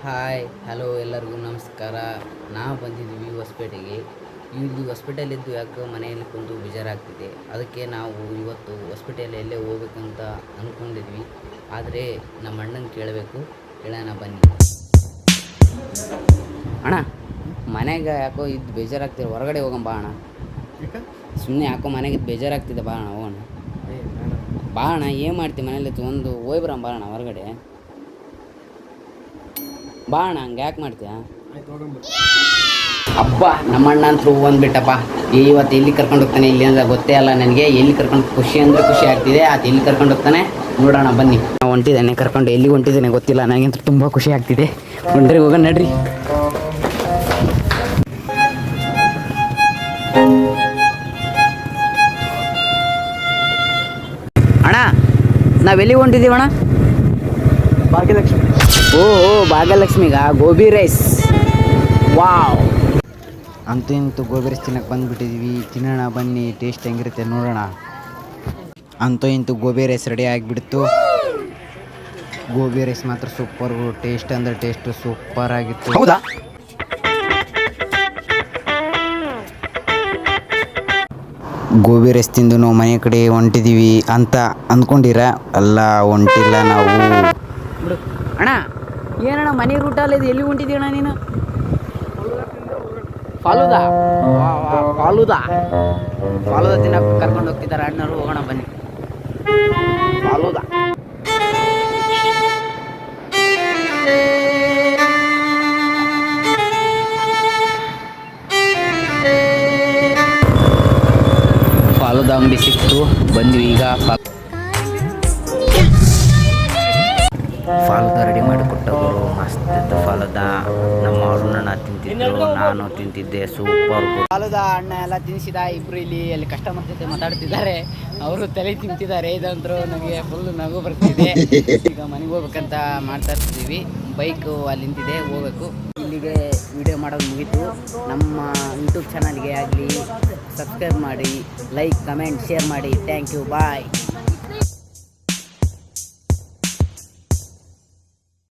Hi hello ಎಲ್ಲರಿಗೂ ನಮಸ್ಕಾರ. ನಾವು ಬಂದಿದ್ದೀವಿ ಹೊಸಪೇಟೆಗೆ. ಇಲ್ಲಿ ಹೊಸಪೇಟೆಯಲ್ಲಿದ್ದು ಯಾಕೋ ಮನೆಯಲ್ಲಿ ಕುಂತು ಬೇಜಾರಾಗ್ತಿದೆ. ಅದಕ್ಕೆ ನಾವು ಇವತ್ತು ಹೊಸಪೇಟೆಯಲ್ಲಿ ಎಲ್ಲೇ ಹೋಗ್ಬೇಕಂತ ಅಂದ್ಕೊಂಡಿದ್ವಿ. ಆದರೆ ನಮ್ಮ ಅಣ್ಣಂಗೆ ಕೇಳಬೇಕು, ಕೇಳೋಣ ಬನ್ನಿ. ಅಣ್ಣ, ಮನೆಗೆ ಯಾಕೋ ಇದ್ದು ಬೇಜಾರಾಗ್ತಿದೆ, ಹೊರಗಡೆ ಹೋಗೋಣ ಬಾ ಅಣ್ಣ. ಸುಮ್ಮನೆ ಯಾಕೋ ಮನೆಗೆ ಬೇಜಾರಾಗ್ತಿದೆ, ಬಾ ಅಣ್ಣ ಹೋಗೋಣ. ಬಾ ಅಣ್ಣ, ಏನು ಮಾಡ್ತೀವಿ ಮನೇಲಿ ಒಂದು ಹೋಗ್ಬರೋಣ ಬಾ ಅಣ್ಣ ಹೊರಗಡೆ. ಬಾ ಅಣ್ಣ, ಹಂಗೆ ಯಾಕೆ ಮಾಡ್ತೀಯ? ಅಬ್ಬಾ, ನಮ್ಮ ಅಣ್ಣ ಅಂತೂ ಬಂದ್ಬಿಟ್ಟಪ್ಪ. ಇವತ್ತು ಎಲ್ಲಿ ಕರ್ಕೊಂಡು ಹೋಗ್ತಾನೆ ಇಲ್ಲಿ ಅಂದ್ರೆ ಗೊತ್ತೇ ಅಲ್ಲ ನನಗೆ. ಎಲ್ಲಿ ಕರ್ಕೊಂಡು ಖುಷಿ ಅಂದರೆ ಖುಷಿ ಆಗ್ತಿದೆ. ಅದು ಎಲ್ಲಿ ಕರ್ಕೊಂಡು ಹೋಗ್ತಾನೆ ನೋಡೋಣ ಬನ್ನಿ. ನಾವು ಹೊಂಟಿದ್ದೇನೆ, ಕರ್ಕೊಂಡು ಎಲ್ಲಿಗೆ ಹೊಂಟಿದ್ದೇನೆ ಗೊತ್ತಿಲ್ಲ ನನಗಂತೂ ತುಂಬ ಖುಷಿ ಆಗ್ತಿದೆ. ಹೊಂಡ್ರಿ, ಹೋಗೋಣ ನಡ್ರಿ. ಅಣ್ಣ, ನಾವೆಲ್ಲಿಗೆ ಹೊಂಟಿದ್ದೀವಣ್ಣ? ಭಾಗ್ಯಲಕ್ಷ್ಮಿ. ಓ ಭಾಗ್ಯಲಕ್ಷ್ಮಿಗ ಗೋಬಿ ರೈಸ್. ವಾವ್, ಅಂತೂ ಇಂತೂ ಗೋಬಿ ರೈಸ್ ತಿನ್ನಕ್ಕೆ ಬಂದುಬಿಟ್ಟಿದ್ವಿ. ತಿನ್ನೋಣ ಬನ್ನಿ, ಟೇಸ್ಟ್ ಹೆಂಗಿರುತ್ತೆ ನೋಡೋಣ. ಅಂತೂ ಇಂತೂ ಗೋಬಿ ರೈಸ್ ರೆಡಿ ಆಗಿಬಿಡ್ತು. ಗೋಬಿ ರೈಸ್ ಮಾತ್ರ ಸೂಪರ್, ಟೇಸ್ಟ್ ಅಂದರೆ ಟೇಸ್ಟು ಸೂಪರ್ ಆಗಿತ್ತು. ಹೌದಾ? ಗೋಬಿ ರೈಸ್ ತಿಂದು ನಾವು ಮನೆ ಕಡೆ ಹೊಂಟಿದ್ದೀವಿ ಅಂತ ಅಂದ್ಕೊಂಡಿರ, ಅಲ್ಲ ಹೊಂಟಿಲ್ಲ ನಾವು. ಅಣ್ಣ, ಏನಣ್ಣ ಮನೆ ರೂಟಲ್ಲಿ ಇದು ಎಲ್ಲಿ ಹೊಂಟಿದ್ದೀವಿ ಅಣ್ಣ ನೀನು? ಫಾಲೂದಾ ಫಾಲೂದಾ ಫಾಲೂದಾ ತಿನ್ನಕ್ಕೆ ಕರ್ಕೊಂಡು ಹೋಗ್ತಿದ್ದಾರೆ ಅಣ್ಣರು. ಹೋಗೋಣ ಬನ್ನಿ. ಫಾಲೂದಾ ಫಾಲೂದಾ ಅಂಗಡಿ ಸಿಕ್ತು, ಬಂದ್ವಿ ಈಗ. ಫಾಲೂದಾ ರೆಡಿ ಮಾಡಿಕೊಟ್ಟವರು ಮಸ್ತ್ ಇತ್ತು. ಫಾಲೂದಾ ನಮ್ಮ ಅಣ್ಣ ತಿಂತಿದ್ರು, ನಾನು ತಿಂತಿದ್ದೆ. ಸೂಪರ್ ಫಾಲೂದಾ. ಅಣ್ಣ ಎಲ್ಲ ತಿನ್ನಿಸಿದ. ಇಬ್ಬರು ಅಲ್ಲಿ ಕಸ್ಟಮರ್ ಜೊತೆ ಮಾತಾಡ್ತಿದ್ದಾರೆ, ಅವರು ತಲೆ ತಿಂತಿದ್ದಾರೆ. ಇದಂತರೂ ನನಗೆ ಫುಲ್ ನಗು ಬರ್ತಿದೆ. ಈಗ ಮನೆಗೆ ಹೋಗ್ಬೇಕಂತ ಮಾಡ್ತಾ ಇರ್ತೀವಿ. ಬೈಕು ಅಲ್ಲಿ ನಿಂತಿದೆ, ಹೋಗ್ಬೇಕು. ಇಲ್ಲಿಗೆ ವಿಡಿಯೋ ಮಾಡೋದು ಮುಗೀತು. ನಮ್ಮ ಯೂಟ್ಯೂಬ್ ಚಾನಲ್ಗೆ ಆಗಲಿ ಸಬ್ಸ್ಕ್ರೈಬ್ ಮಾಡಿ, ಲೈಕ್ ಕಮೆಂಟ್ ಶೇರ್ ಮಾಡಿ. Thank you, bye.